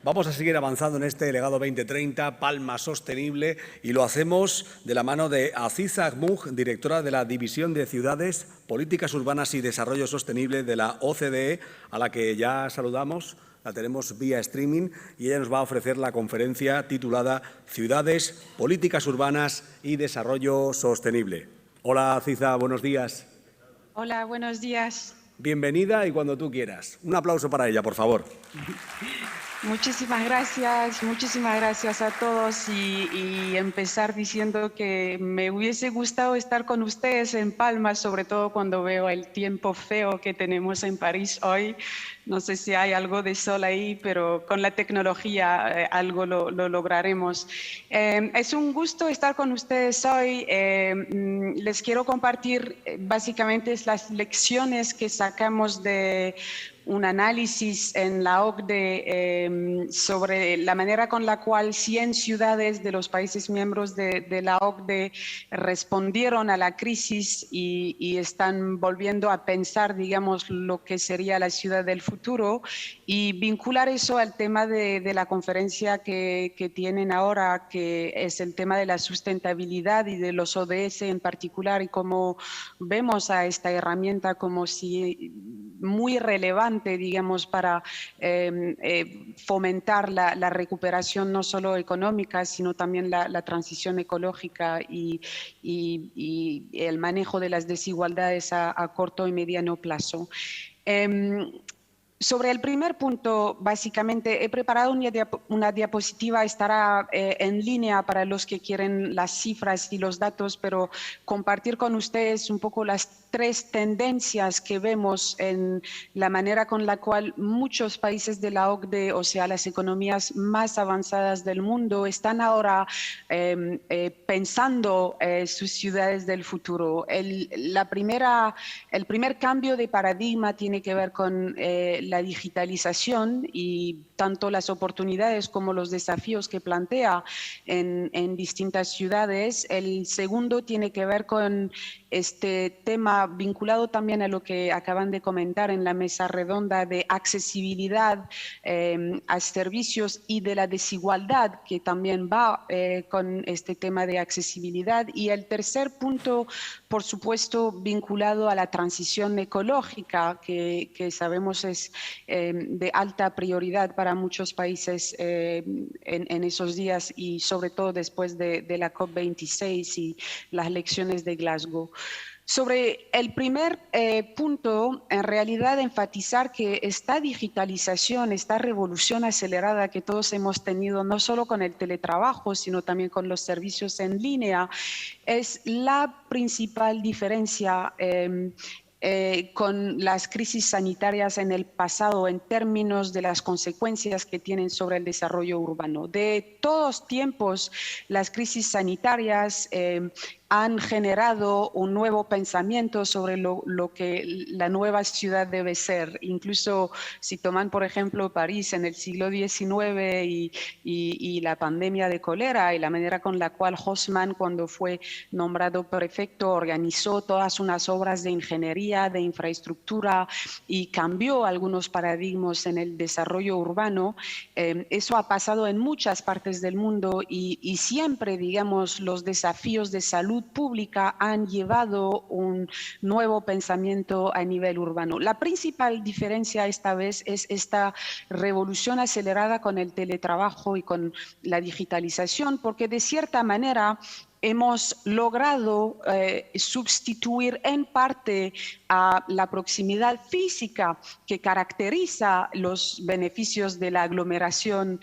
Vamos a seguir avanzando en este legado 2030, Palma Sostenible, y lo hacemos de la mano de Aziza Ahmouj, directora de la División de Ciudades, Políticas Urbanas y Desarrollo Sostenible de la OCDE, a la que ya saludamos. La tenemos vía streaming y ella nos va a ofrecer la conferencia titulada Ciudades, Políticas Urbanas y Desarrollo Sostenible. Hola, Aziza, buenos días. Hola, buenos días. Bienvenida y cuando tú quieras. Un aplauso para ella, por favor. Muchísimas gracias a todos y empezar diciendo que me hubiese gustado estar con ustedes en Palma, sobre todo cuando veo el tiempo feo que tenemos en París hoy. No sé si hay algo de sol ahí, pero con la tecnología algo lo lograremos. Es un gusto estar con ustedes hoy. Les quiero compartir básicamente las lecciones que sacamos de un análisis en la OCDE sobre la manera con la cual 100 ciudades de los países miembros de la OCDE respondieron a la crisis y están volviendo a pensar, digamos, lo que sería la ciudad del futuro, y vincular eso al tema de la conferencia que tienen ahora, que es el tema de la sustentabilidad y de los ODS en particular, y cómo vemos a esta herramienta como si muy relevante, digamos, para fomentar la recuperación no solo económica, sino también la transición ecológica y el manejo de las desigualdades a corto y mediano plazo. Sobre el primer punto, básicamente he preparado una diapositiva, estará en línea para los que quieren las cifras y los datos, pero compartir con ustedes un poco las tres tendencias que vemos en la manera con la cual muchos países de la OCDE, o sea, las economías más avanzadas del mundo, están ahora pensando sus ciudades del futuro. El primer cambio de paradigma tiene que ver con la digitalización y tanto las oportunidades como los desafíos que plantea en distintas ciudades. El segundo tiene que ver con este tema vinculado también a lo que acaban de comentar en la mesa redonda de accesibilidad a servicios y de la desigualdad, que también va con este tema de accesibilidad. Y el tercer punto, por supuesto, vinculado a la transición ecológica, que sabemos es de alta prioridad para muchos países en esos días y sobre todo después de la COP26 y las elecciones de Glasgow. Sobre el primer punto, en realidad enfatizar que esta digitalización, esta revolución acelerada que todos hemos tenido, no solo con el teletrabajo, sino también con los servicios en línea, es la principal diferencia con las crisis sanitarias en el pasado en términos de las consecuencias que tienen sobre el desarrollo urbano. De todos tiempos, las crisis sanitarias han generado un nuevo pensamiento sobre lo que la nueva ciudad debe ser. Incluso si toman, por ejemplo, París en el siglo XIX y la pandemia de cólera y la manera con la cual Haussmann, cuando fue nombrado prefecto, organizó todas unas obras de ingeniería, de infraestructura y cambió algunos paradigmas en el desarrollo urbano. Eso ha pasado en muchas partes del mundo y siempre, digamos, los desafíos de salud pública han llevado un nuevo pensamiento a nivel urbano. La principal diferencia esta vez es esta revolución acelerada con el teletrabajo y con la digitalización, porque de cierta manera hemos logrado sustituir en parte a la proximidad física que caracteriza los beneficios de la aglomeración,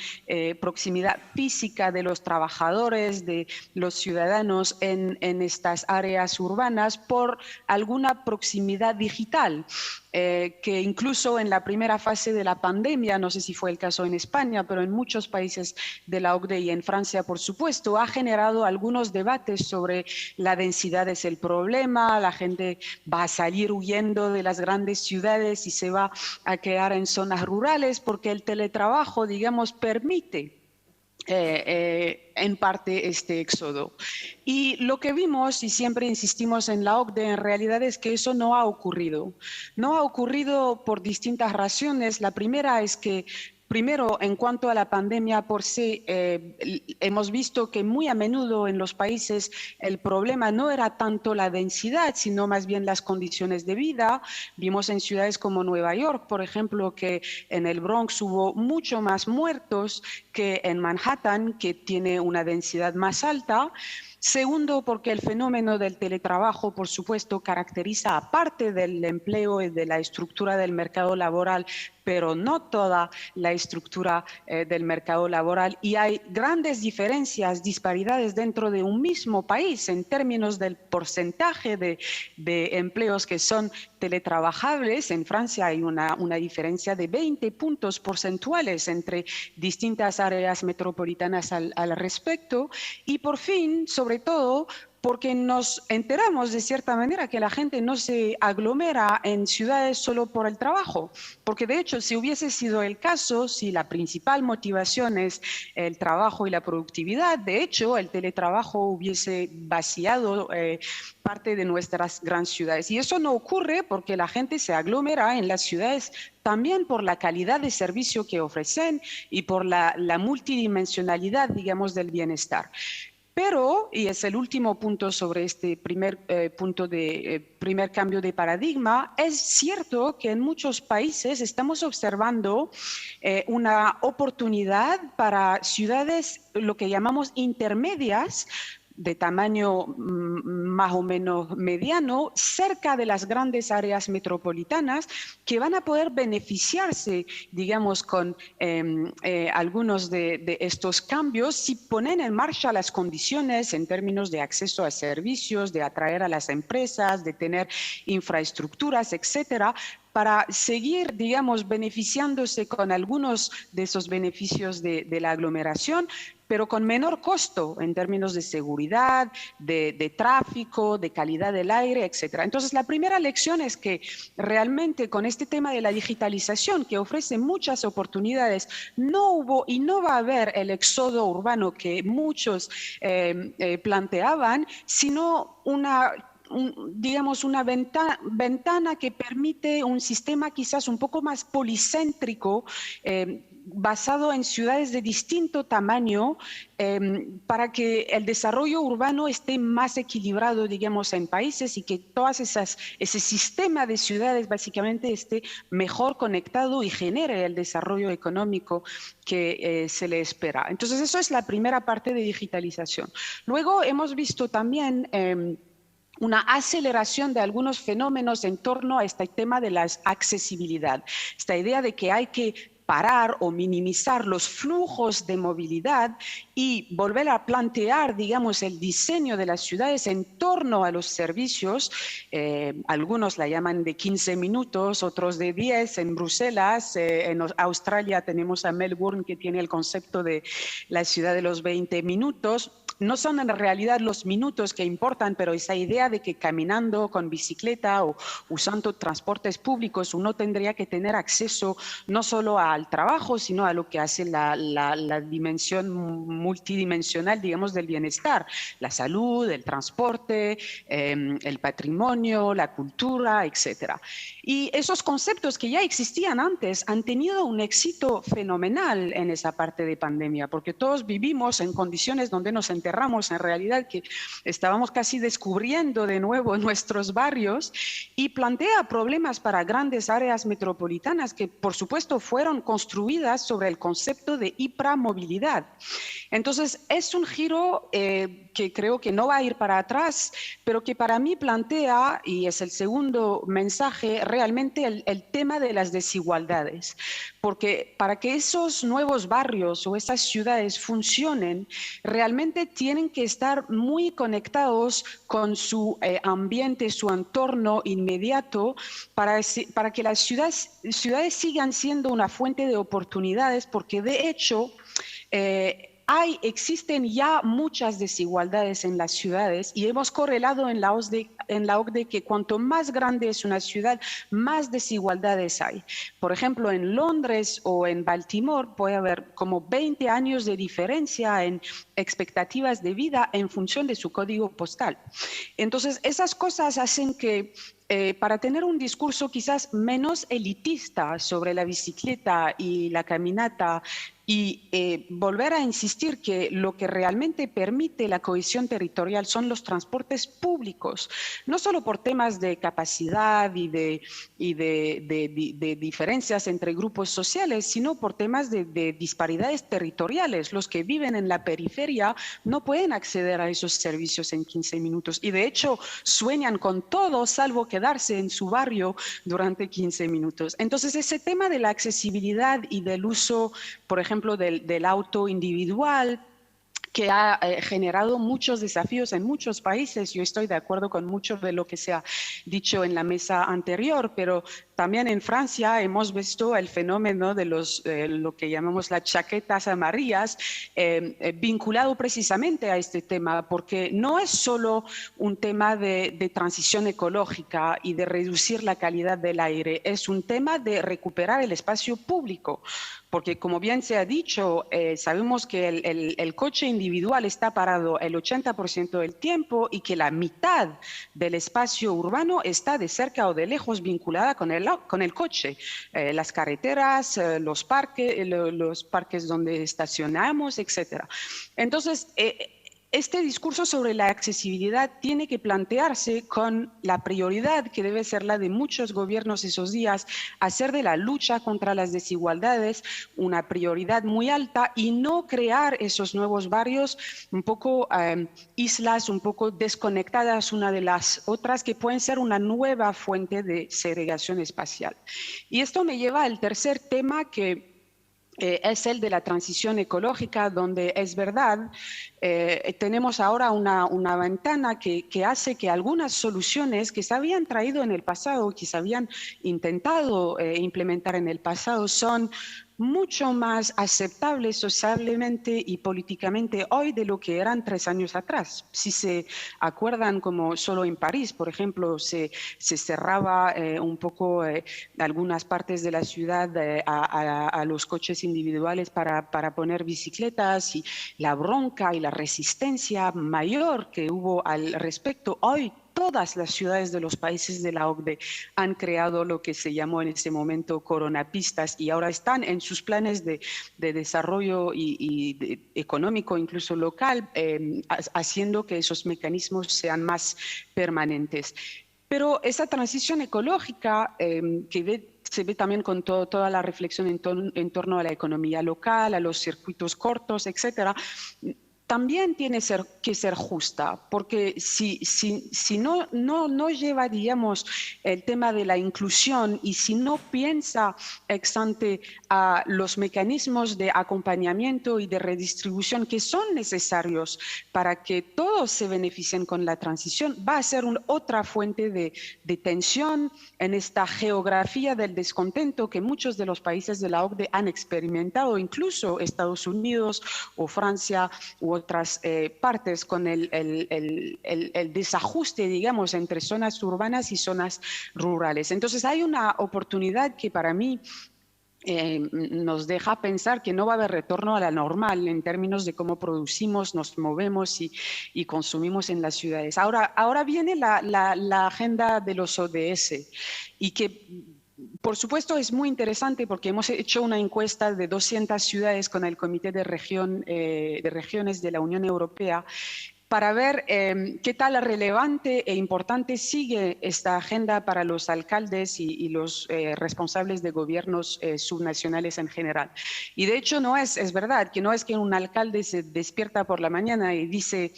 proximidad física de los trabajadores, de los ciudadanos en estas áreas urbanas, por alguna proximidad digital. Que incluso en la primera fase de la pandemia, no sé si fue el caso en España, pero en muchos países de la OCDE y en Francia, por supuesto, ha generado algunos debates sobre la densidad es el problema, la gente va a salir huyendo de las grandes ciudades y se va a quedar en zonas rurales, porque el teletrabajo, digamos, permite en parte este éxodo. Y lo que vimos, y siempre insistimos en la OCDE, en realidad es que eso no ha ocurrido. No ha ocurrido por distintas razones. La primera es que Primero, en cuanto a la pandemia por sí, hemos visto que muy a menudo en los países el problema no era tanto la densidad, sino más bien las condiciones de vida. Vimos en ciudades como Nueva York, por ejemplo, que en el Bronx hubo mucho más muertos que en Manhattan, que tiene una densidad más alta. Segundo, porque el fenómeno del teletrabajo, por supuesto, caracteriza aparte del empleo y de la estructura del mercado laboral, pero no toda la estructura del mercado laboral. Y hay grandes diferencias, disparidades dentro de un mismo país en términos del porcentaje de empleos que son teletrabajables. En Francia hay una diferencia de 20 puntos porcentuales entre distintas áreas metropolitanas al respecto. Y por fin, sobre todo, porque nos enteramos de cierta manera que la gente no se aglomera en ciudades solo por el trabajo, porque de hecho si hubiese sido el caso, si la principal motivación es el trabajo y la productividad, de hecho el teletrabajo hubiese vaciado parte de nuestras grandes ciudades. Y eso no ocurre porque la gente se aglomera en las ciudades también por la calidad de servicio que ofrecen y por la multidimensionalidad, digamos, del bienestar. Pero, y es el último punto sobre este primer punto de primer cambio de paradigma, es cierto que en muchos países estamos observando una oportunidad para ciudades, lo que llamamos intermedias, de tamaño más o menos mediano, cerca de las grandes áreas metropolitanas, que van a poder beneficiarse, digamos, con algunos de estos cambios si ponen en marcha las condiciones en términos de acceso a servicios, de atraer a las empresas, de tener infraestructuras, etcétera, para seguir, digamos, beneficiándose con algunos de esos beneficios de la aglomeración, pero con menor costo en términos de seguridad, de tráfico, de calidad del aire, etcétera. Entonces, la primera lección es que realmente con este tema de la digitalización, que ofrece muchas oportunidades, no hubo y no va a haber el éxodo urbano que muchos planteaban, sino digamos, una ventana que permite un sistema quizás un poco más policéntrico, basado en ciudades de distinto tamaño, para que el desarrollo urbano esté más equilibrado, digamos, en países y que ese sistema de ciudades básicamente esté mejor conectado y genere el desarrollo económico que se le espera. Entonces, eso es la primera parte de digitalización. Luego hemos visto también una aceleración de algunos fenómenos en torno a este tema de la accesibilidad, esta idea de que hay que parar o minimizar los flujos de movilidad y volver a plantear, digamos, el diseño de las ciudades en torno a los servicios. Algunos la llaman de 15 minutos, otros de 10 en Bruselas. En Australia tenemos a Melbourne, que tiene el concepto de la ciudad de los 20 minutos. No son en realidad los minutos que importan, pero esa idea de que caminando, con bicicleta o usando transportes públicos uno tendría que tener acceso no solo al trabajo, sino a lo que hace la dimensión multidimensional, digamos, del bienestar, la salud, el transporte, el patrimonio, la cultura, etcétera. Y esos conceptos que ya existían antes han tenido un éxito fenomenal en esa parte de pandemia, porque todos vivimos en condiciones donde nos enterramos en realidad, que estábamos casi descubriendo de nuevo nuestros barrios, y plantea problemas para grandes áreas metropolitanas que, por supuesto, fueron construidas sobre el concepto de hipermovilidad. Entonces, es un giro que creo que no va a ir para atrás, pero que para mí plantea, y es el segundo mensaje, realmente el tema de las desigualdades. Porque para que esos nuevos barrios o esas ciudades funcionen, realmente tienen que estar muy conectados con su ambiente, su entorno inmediato, para que las ciudades sigan siendo una fuente de oportunidades, porque de hecho existen ya muchas desigualdades en las ciudades y hemos correlado en la OCDE que cuanto más grande es una ciudad, más desigualdades hay. Por ejemplo, en Londres o en Baltimore puede haber como 20 años de diferencia en expectativas de vida en función de su código postal. Entonces, esas cosas hacen que para tener un discurso quizás menos elitista sobre la bicicleta y la caminata y volver a insistir que lo que realmente permite la cohesión territorial son los transportes públicos, no solo por temas de capacidad y de diferencias entre grupos sociales, sino por temas de disparidades territoriales. Los que viven en la periferia no pueden acceder a esos servicios en 15 minutos y de hecho sueñan con todo salvo quedarse en su barrio durante 15 minutos. Entonces ese tema de la accesibilidad y del uso, por ejemplo, del auto individual, que ha generado muchos desafíos en muchos países. Yo estoy de acuerdo con mucho de lo que se ha dicho en la mesa anterior, pero también en Francia hemos visto el fenómeno de lo que llamamos las chaquetas amarillas, vinculado precisamente a este tema, porque no es solo un tema de transición ecológica y de reducir la calidad del aire, es un tema de recuperar el espacio público. Porque, como bien se ha dicho, sabemos que el coche individual está parado el 80% del tiempo y que la mitad del espacio urbano está de cerca o de lejos vinculada con el coche. Las carreteras, los parques donde estacionamos, etc. Entonces, este discurso sobre la accesibilidad tiene que plantearse con la prioridad que debe ser la de muchos gobiernos esos días, hacer de la lucha contra las desigualdades una prioridad muy alta y no crear esos nuevos barrios un poco islas, un poco desconectadas una de las otras, que pueden ser una nueva fuente de segregación espacial. Y esto me lleva al tercer tema, que es el de la transición ecológica, donde es verdad, tenemos ahora una ventana que hace que algunas soluciones que se habían traído en el pasado, que se habían intentado implementar en el pasado, son mucho más aceptables socialmente y políticamente hoy de lo que eran 3 años atrás. Si se acuerdan, como solo en París, por ejemplo, se cerraba un poco algunas partes de la ciudad a los coches individuales para poner bicicletas, y la bronca y la resistencia mayor que hubo al respecto. Hoy todas las ciudades de los países de la OCDE han creado lo que se llamó en ese momento coronapistas y ahora están en sus planes de desarrollo económico, incluso local, haciendo que esos mecanismos sean más permanentes. Pero esa transición ecológica se ve también con toda la reflexión en torno a la economía local, a los circuitos cortos, etcétera, también tiene que ser justa, porque si no lleva, digamos, el tema de la inclusión y si no piensa ex ante a los mecanismos de acompañamiento y de redistribución que son necesarios para que todos se beneficien con la transición, va a ser otra fuente de tensión en esta geografía del descontento que muchos de los países de la OCDE han experimentado, incluso Estados Unidos o Francia u otras partes, con el desajuste, digamos, entre zonas urbanas y zonas rurales. Entonces hay una oportunidad que para mí nos deja pensar que no va a haber retorno a la normal en términos de cómo producimos, nos movemos y consumimos en las ciudades. Ahora viene la agenda de los ODS y que, por supuesto, es muy interesante porque hemos hecho una encuesta de 200 ciudades con el Comité de Regiones de la Unión Europea para ver qué tal relevante e importante sigue esta agenda para los alcaldes y los responsables de gobiernos subnacionales en general. Y de hecho es verdad que no es que un alcalde se despierta por la mañana y dice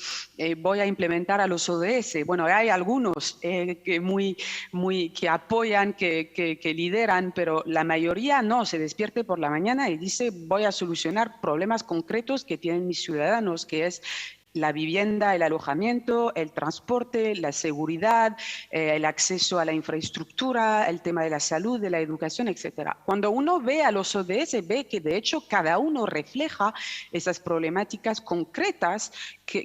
voy a implementar a los ODS. Bueno, hay algunos que apoyan, que lideran, pero la mayoría no se despierte por la mañana y dice voy a solucionar problemas concretos que tienen mis ciudadanos, que es la vivienda, el alojamiento, el transporte, la seguridad, el acceso a la infraestructura, el tema de la salud, de la educación, etcétera. Cuando uno ve a los ODS, ve que de hecho cada uno refleja esas problemáticas concretas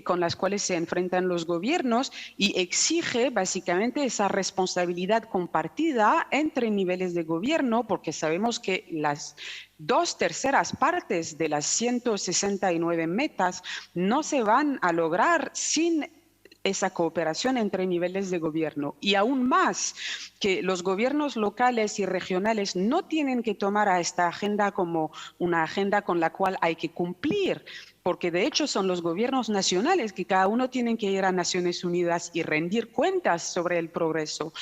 con las cuales se enfrentan los gobiernos y exige básicamente esa responsabilidad compartida entre niveles de gobierno, porque sabemos que las 2/3 partes de las 169 metas no se van a lograr sin esa cooperación entre niveles de gobierno. Y aún más, que los gobiernos locales y regionales no tienen que tomar a esta agenda como una agenda con la cual hay que cumplir, porque de hecho son los gobiernos nacionales que cada uno tienen que ir a Naciones Unidas y rendir cuentas sobre el progreso,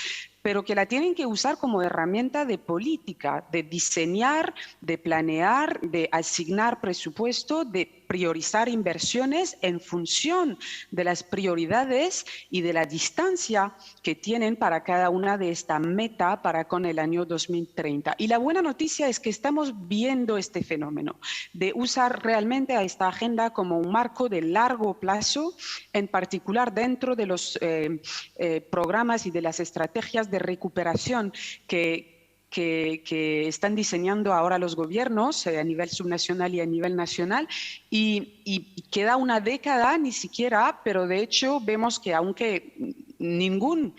pero que la tienen que usar como herramienta de política, de diseñar, de planear, de asignar presupuesto, de priorizar inversiones en función de las prioridades y de la distancia que tienen para cada una de esta meta para con el año 2030. Y la buena noticia es que estamos viendo este fenómeno de usar realmente a esta agenda como un marco de largo plazo, en particular dentro de los programas y de las estrategias de recuperación que están diseñando ahora los gobiernos a nivel subnacional y a nivel nacional, y queda una década ni siquiera, pero de hecho vemos que aunque ningún,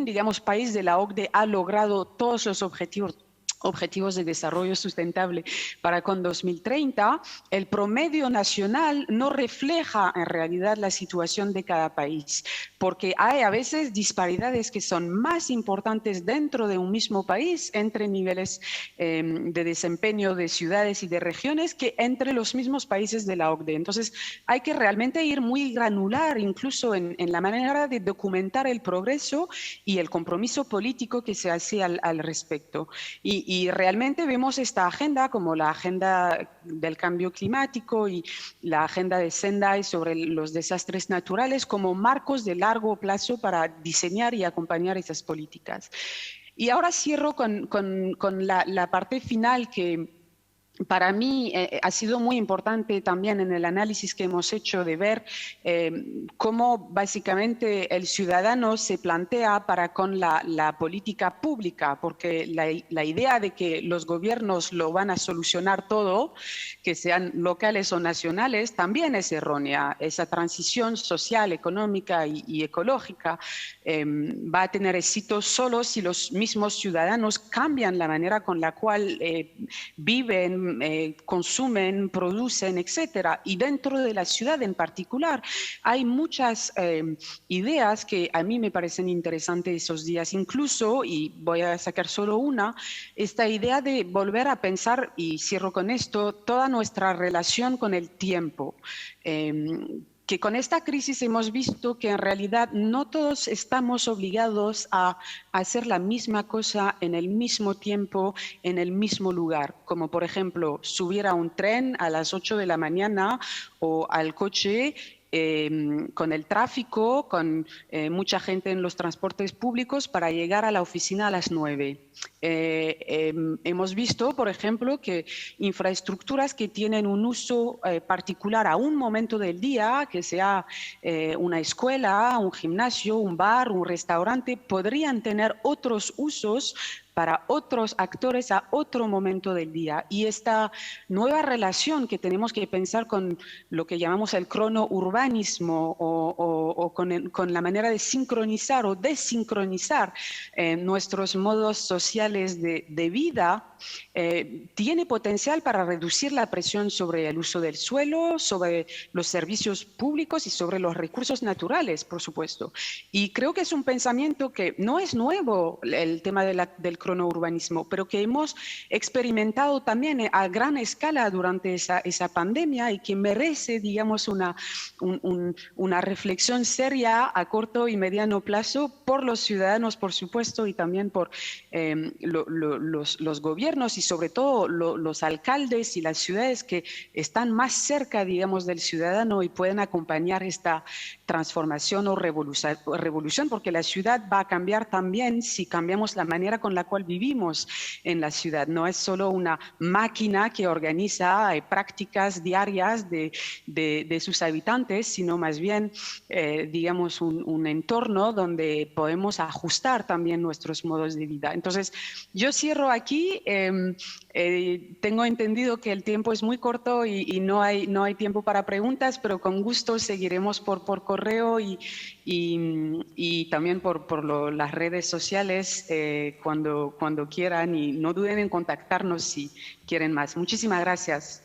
digamos, país de la OCDE ha logrado todos los objetivos de desarrollo sustentable para con 2030, el promedio nacional no refleja en realidad la situación de cada país, porque hay a veces disparidades que son más importantes dentro de un mismo país entre niveles de desempeño de ciudades y de regiones que entre los mismos países de la OCDE. Entonces hay que realmente ir muy granular incluso en la manera de documentar el progreso y el compromiso político que se hace al respecto. Y realmente vemos esta agenda como la agenda del cambio climático y la agenda de Sendai sobre los desastres naturales como marcos de largo plazo para diseñar y acompañar esas políticas. Y ahora cierro con la parte final que para mí ha sido muy importante también en el análisis que hemos hecho de ver cómo básicamente el ciudadano se plantea para con la política pública, porque la idea de que los gobiernos lo van a solucionar todo, que sean locales o nacionales, también es errónea. Esa transición social, económica y ecológica va a tener éxito solo si los mismos ciudadanos cambian la manera con la cual viven, consumen, producen, etcétera. Y dentro de la ciudad en particular hay muchas ideas que a mí me parecen interesantes esos días, incluso, y voy a sacar solo una, esta idea de volver a pensar, y cierro con esto, toda nuestra relación con el tiempo. Que con esta crisis hemos visto que en realidad no todos estamos obligados a hacer la misma cosa en el mismo tiempo, en el mismo lugar, como por ejemplo subir a un tren a las 8 de la mañana o al coche con el tráfico, con mucha gente en los transportes públicos para llegar a la oficina a las 9. Hemos visto, por ejemplo, que infraestructuras que tienen un uso particular a un momento del día, que sea una escuela, un gimnasio, un bar, un restaurante, podrían tener otros usos para otros actores a otro momento del día. Y esta nueva relación que tenemos que pensar con lo que llamamos el cronourbanismo o con la manera de sincronizar o desincronizar nuestros modos sociales de vida, tiene potencial para reducir la presión sobre el uso del suelo, sobre los servicios públicos y sobre los recursos naturales, por supuesto. Y creo que es un pensamiento que no es nuevo, el tema del cronourbanismo, pero que hemos experimentado también a gran escala durante esa pandemia y que merece, digamos, una reflexión seria a corto y mediano plazo por los ciudadanos, por supuesto, y también por los gobiernos y sobre todo los alcaldes y las ciudades que están más cerca, digamos, del ciudadano y pueden acompañar esta transformación o revolución, porque la ciudad va a cambiar también si cambiamos la manera con la cual vivimos en la ciudad. No es solo una máquina que organiza prácticas diarias de sus habitantes, sino más bien, digamos, un entorno donde podemos ajustar también nuestros modos de vida. Entonces, yo cierro aquí. Tengo entendido que el tiempo es muy corto y no hay tiempo para preguntas, pero con gusto seguiremos por correo y también por las redes sociales cuando quieran, y no duden en contactarnos si quieren más. Muchísimas gracias.